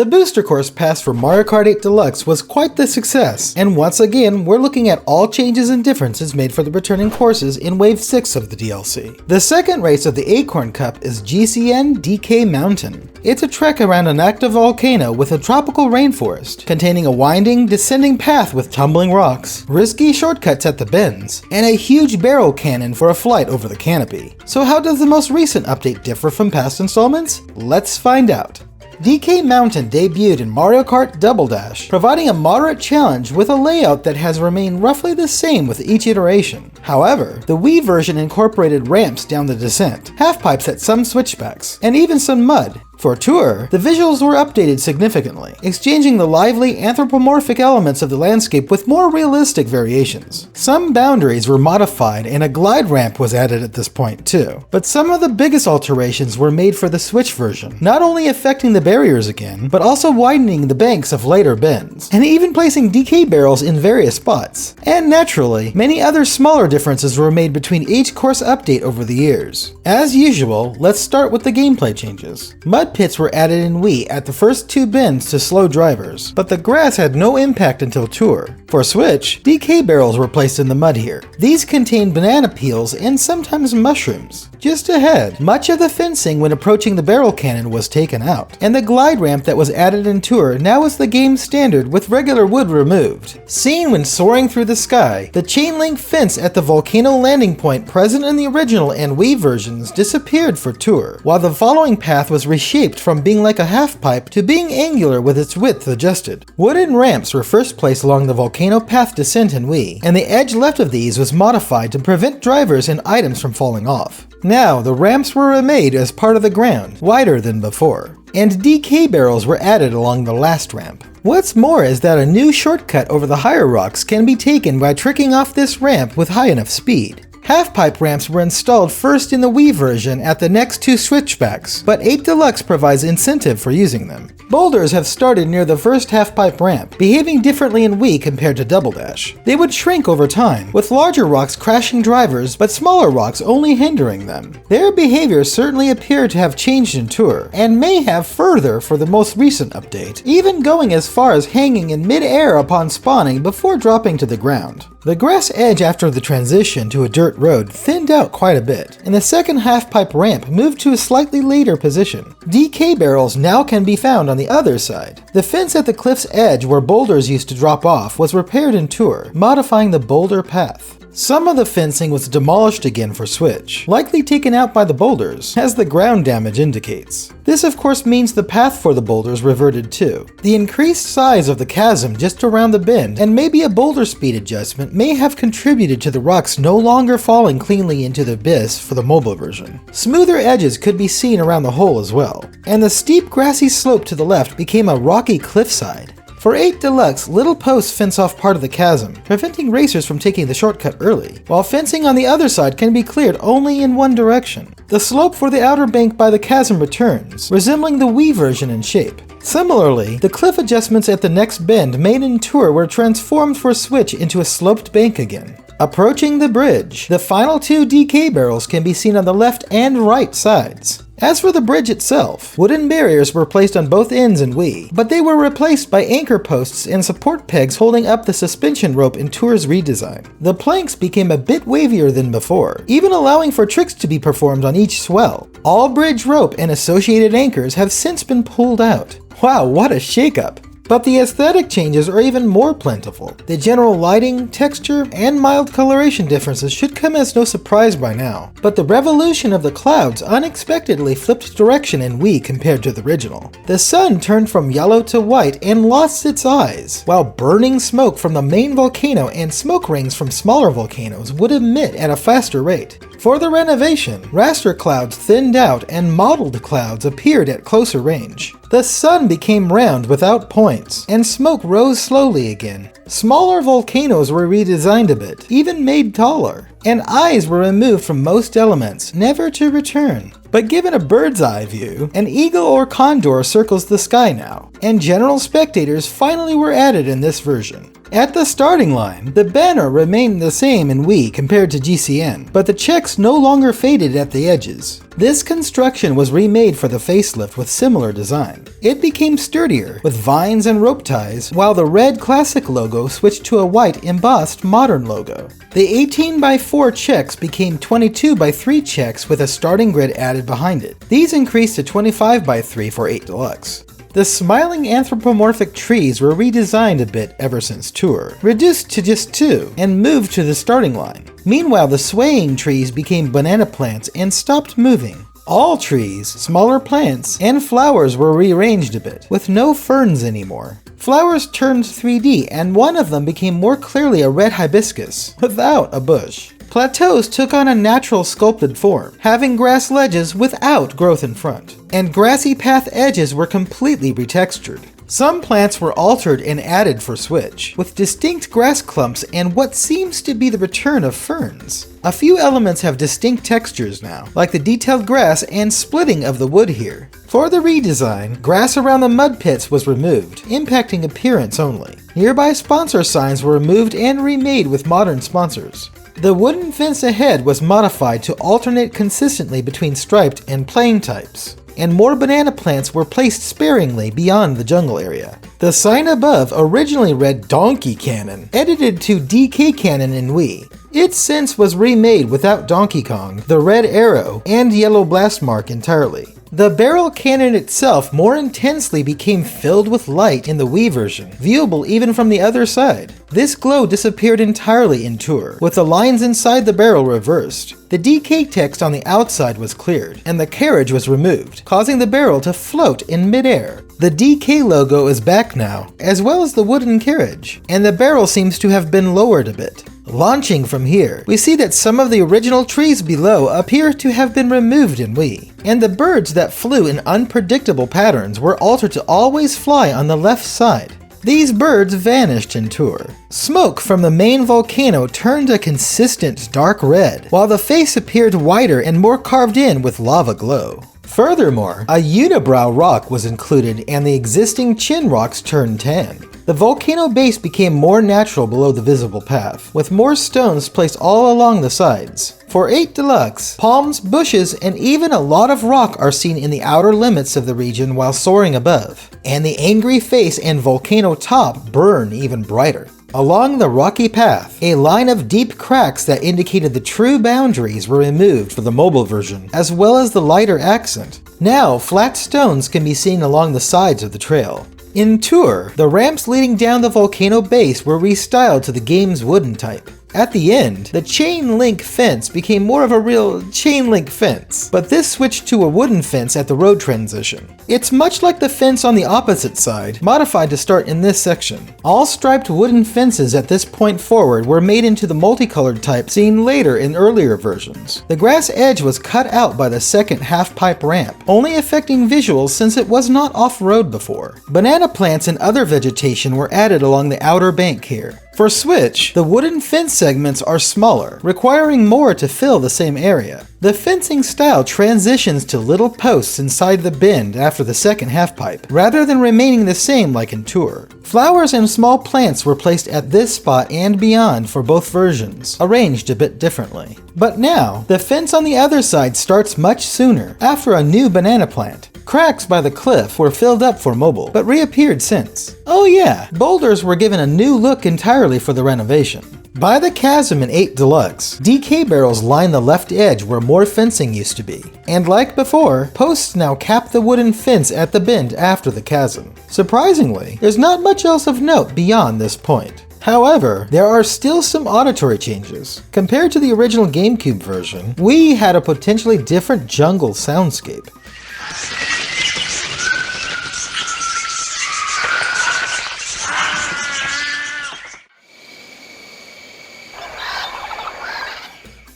The booster course pass for Mario Kart 8 Deluxe was quite the success, and once again we're looking at all changes and differences made for the returning courses in Wave 6 of the DLC. The second race of the Acorn Cup is GCN DK Mountain. It's a trek around an active volcano with a tropical rainforest, containing a winding, descending path with tumbling rocks, risky shortcuts at the bends, and a huge barrel cannon for a flight over the canopy. So how does the most recent update differ from past installments? Let's find out. DK Mountain debuted in Mario Kart Double Dash, providing a moderate challenge with a layout that has remained roughly the same with each iteration. However, the Wii version incorporated ramps down the descent, half-pipes at some switchbacks, and even some mud. For Tour, the visuals were updated significantly, exchanging the lively anthropomorphic elements of the landscape with more realistic variations. Some boundaries were modified and a glide ramp was added at this point too. But some of the biggest alterations were made for the Switch version, not only affecting the barriers again, but also widening the banks of later bends, and even placing DK barrels in various spots. And naturally, many other smaller differences were made between each course update over the years. As usual, let's start with the gameplay changes. Mud pits were added in Wii at the first two bends to slow drivers, but the grass had no impact until Tour. For Switch, DK barrels were placed in the mud here. These contained banana peels and sometimes mushrooms. Just ahead, much of the fencing when approaching the barrel cannon was taken out, and the glide ramp that was added in Tour now is the game's standard with regular wood removed. Seen when soaring through the sky, the chain link fence at the volcano landing point present in the original and Wii versions disappeared for Tour, while the following path was reshaped from being like a half-pipe to being angular with its width adjusted. Wooden ramps were first placed along the volcano path descent in Wii, and the edge left of these was modified to prevent drivers and items from falling off. Now, the ramps were remade as part of the ground, wider than before, and DK barrels were added along the last ramp. What's more is that a new shortcut over the higher rocks can be taken by tricking off this ramp with high enough speed. Half-pipe ramps were installed first in the Wii version at the next two switchbacks, but 8 Deluxe provides incentive for using them. Boulders have started near the first half-pipe ramp, behaving differently in Wii compared to Double Dash. They would shrink over time, with larger rocks crashing drivers, but smaller rocks only hindering them. Their behavior certainly appeared to have changed in Tour, and may have further for the most recent update, even going as far as hanging in mid-air upon spawning before dropping to the ground. The grass edge after the transition to a dirt road thinned out quite a bit, and the second half-pipe ramp moved to a slightly later position. DK barrels now can be found on the other side. The fence at the cliff's edge where boulders used to drop off was repaired in Tour, modifying the boulder path. Some of the fencing was demolished again for Switch, likely taken out by the boulders, as the ground damage indicates. This of course means the path for the boulders reverted too. The increased size of the chasm just around the bend, and maybe a boulder speed adjustment, may have contributed to the rocks no longer falling cleanly into the abyss for the mobile version. Smoother edges could be seen around the hole as well, and the steep grassy slope to the left became a rocky cliffside. For 8 Deluxe, little posts fence off part of the chasm, preventing racers from taking the shortcut early, while fencing on the other side can be cleared only in one direction. The slope for the outer bank by the chasm returns, resembling the Wii version in shape. Similarly, the cliff adjustments at the next bend made in Tour were transformed for Switch into a sloped bank again. Approaching the bridge, the final two DK barrels can be seen on the left and right sides. As for the bridge itself, wooden barriers were placed on both ends in Wii, but they were replaced by anchor posts and support pegs holding up the suspension rope in Tour's redesign. The planks became a bit wavier than before, even allowing for tricks to be performed on each swell. All bridge rope and associated anchors have since been pulled out. Wow, what a shakeup! But the aesthetic changes are even more plentiful. The general lighting, texture, and mild coloration differences should come as no surprise by now. But the revolution of the clouds unexpectedly flipped direction in Wii compared to the original. The sun turned from yellow to white and lost its eyes, while burning smoke from the main volcano and smoke rings from smaller volcanoes would emit at a faster rate. For the renovation, raster clouds thinned out and mottled clouds appeared at closer range. The sun became round without points, and smoke rose slowly again. Smaller volcanoes were redesigned a bit, even made taller, and eyes were removed from most elements, never to return. But given a bird's eye view, an eagle or condor circles the sky now, and general spectators finally were added in this version. At the starting line, the banner remained the same in Wii compared to GCN, but the checks no longer faded at the edges. This construction was remade for the facelift with similar design. It became sturdier, with vines and rope ties, while the red classic logo switched to a white embossed modern logo. The 18x4 checks became 22x3 checks with a starting grid added behind it. These increased to 25x3 for 8 Deluxe. The smiling anthropomorphic trees were redesigned a bit ever since Tour, reduced to just 2, and moved to the starting line. Meanwhile, the swaying trees became banana plants and stopped moving. All trees, smaller plants, and flowers were rearranged a bit, with no ferns anymore. Flowers turned 3D, and one of them became more clearly a red hibiscus, without a bush. Plateaus took on a natural sculpted form, having grass ledges without growth in front, and grassy path edges were completely retextured. Some plants were altered and added for Switch, with distinct grass clumps and what seems to be the return of ferns. A few elements have distinct textures now, like the detailed grass and splitting of the wood here. For the redesign, grass around the mud pits was removed, impacting appearance only. Nearby sponsor signs were removed and remade with modern sponsors. The wooden fence ahead was modified to alternate consistently between striped and plain types, and more banana plants were placed sparingly beyond the jungle area. The sign above originally read Donkey Cannon, edited to DK Cannon in Wii. It since was remade without Donkey Kong, the red arrow, and yellow blast mark entirely. The barrel cannon itself more intensely became filled with light in the Wii version, viewable even from the other side. This glow disappeared entirely in Tour, with the lines inside the barrel reversed. The DK text on the outside was cleared, and the carriage was removed, causing the barrel to float in midair. The DK logo is back now, as well as the wooden carriage, and the barrel seems to have been lowered a bit. Launching from here, we see that some of the original trees below appear to have been removed in Wii, and the birds that flew in unpredictable patterns were altered to always fly on the left side. These birds vanished in Tour. Smoke from the main volcano turned a consistent dark red, while the face appeared wider and more carved in with lava glow. Furthermore, a unibrow rock was included and the existing chin rocks turned tan. The volcano base became more natural below the visible path, with more stones placed all along the sides. For 8 Deluxe, palms, bushes, and even a lot of rock are seen in the outer limits of the region while soaring above, and the angry face and volcano top burn even brighter. Along the rocky path, a line of deep cracks that indicated the true boundaries were removed for the mobile version, as well as the lighter accent. Now, flat stones can be seen along the sides of the trail. In Tour, the ramps leading down the volcano base were restyled to the game's wooden type. At the end, the chain link fence became more of a real chain link fence, but this switched to a wooden fence at the road transition. It's much like the fence on the opposite side, modified to start in this section. All striped wooden fences at this point forward were made into the multicolored type seen later in earlier versions. The grass edge was cut out by the second half-pipe ramp, only affecting visuals since it was not off-road before. Banana plants and other vegetation were added along the outer bank here. For Switch, the wooden fence segments are smaller, requiring more to fill the same area. The fencing style transitions to little posts inside the bend after the second half-pipe, rather than remaining the same like in Tour. Flowers and small plants were placed at this spot and beyond for both versions, arranged a bit differently. But now, the fence on the other side starts much sooner, after a new banana plant. Cracks by the cliff were filled up for mobile, but reappeared since. Oh yeah, boulders were given a new look entirely for the renovation. By the chasm in 8 Deluxe, DK barrels line the left edge where more fencing used to be. And like before, posts now cap the wooden fence at the bend after the chasm. Surprisingly, there's not much else of note beyond this point. However, there are still some auditory changes. Compared to the original GameCube version, Wii had a potentially different jungle soundscape.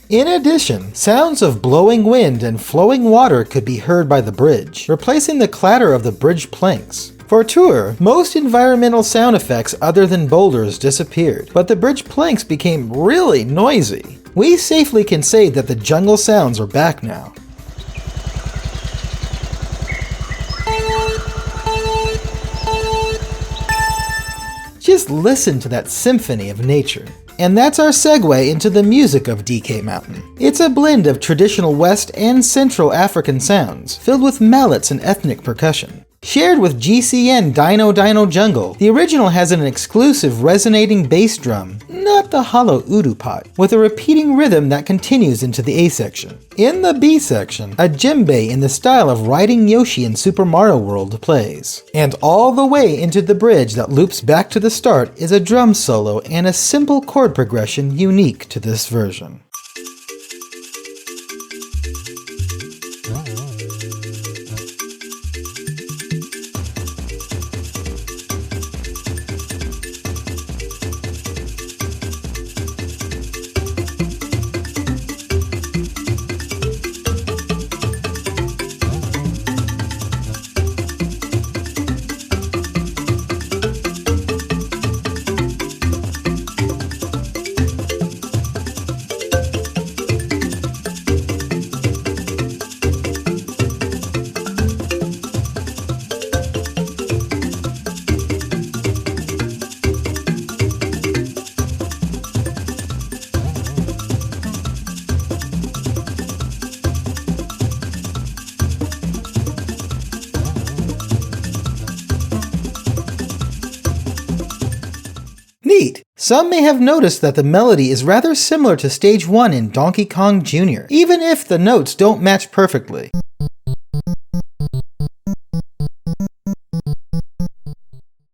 In addition, sounds of blowing wind and flowing water could be heard by the bridge, replacing the clatter of the bridge planks. For Tour, most environmental sound effects other than boulders disappeared, but the bridge planks became really noisy. We safely can say that the jungle sounds are back now. Just Just listen to that symphony of nature. And that's our segue into the music of DK Mountain. It's a blend of traditional West and Central African sounds, filled with mallets and ethnic percussion. Shared with GCN Dino Jungle, the original has an exclusive resonating bass drum, not the hollow udu pot, with a repeating rhythm that continues into the A section. In the B section, a djembe in the style of riding Yoshi in Super Mario World plays. And all the way into the bridge that loops back to the start is a drum solo and a simple chord progression unique to this version. Neat! Some may have noticed that the melody is rather similar to Stage 1 in Donkey Kong Jr., even if the notes don't match perfectly.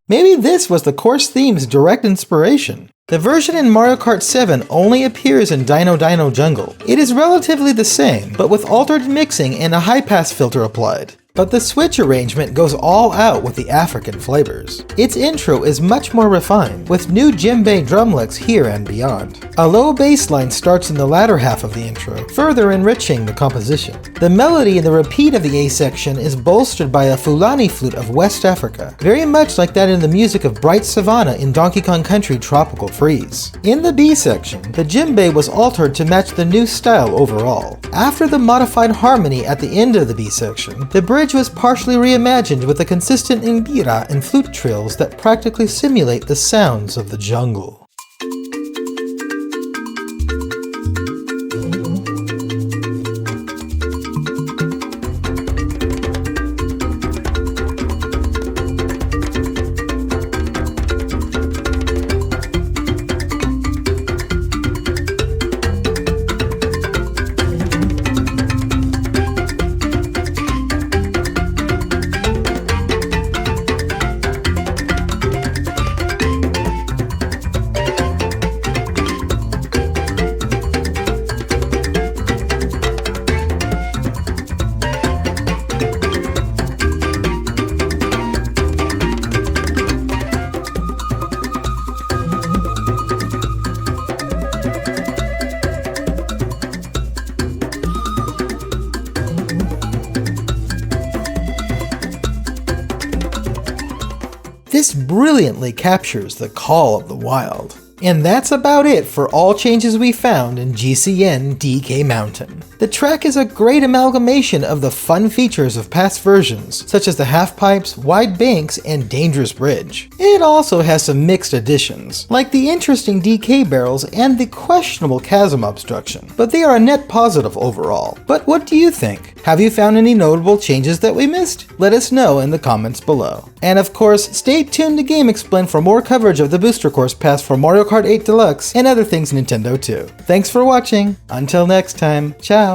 Maybe this was the course theme's direct inspiration. The version in Mario Kart 7 only appears in Dino Jungle. It is relatively the same, but with altered mixing and a high-pass filter applied. But the Switch arrangement goes all out with the African flavors. Its intro is much more refined, with new djembe drum licks here and beyond. A low bass line starts in the latter half of the intro, further enriching the composition. The melody in the repeat of the A section is bolstered by a Fulani flute of West Africa, very much like that in the music of Bright Savannah in Donkey Kong Country Tropical Freeze. In the B section, the djembe was altered to match the new style overall. After the modified harmony at the end of the B section, the bridge was partially reimagined with a consistent mbira and flute trills that practically simulate the sounds of the jungle. This brilliantly captures the call of the wild. And that's about it for all changes we found in GCN DK Mountain. The track is a great amalgamation of the fun features of past versions, such as the half pipes, wide banks, and dangerous bridge. It also has some mixed additions, like the interesting DK barrels and the questionable chasm obstruction, but they are a net positive overall. But what do you think? Have you found any notable changes that we missed? Let us know in the comments below. And of course, stay tuned to GameXplain for more coverage of the booster course pass for Mario Kart 8 Deluxe and other things Nintendo too. Thanks for watching. Until next time, ciao.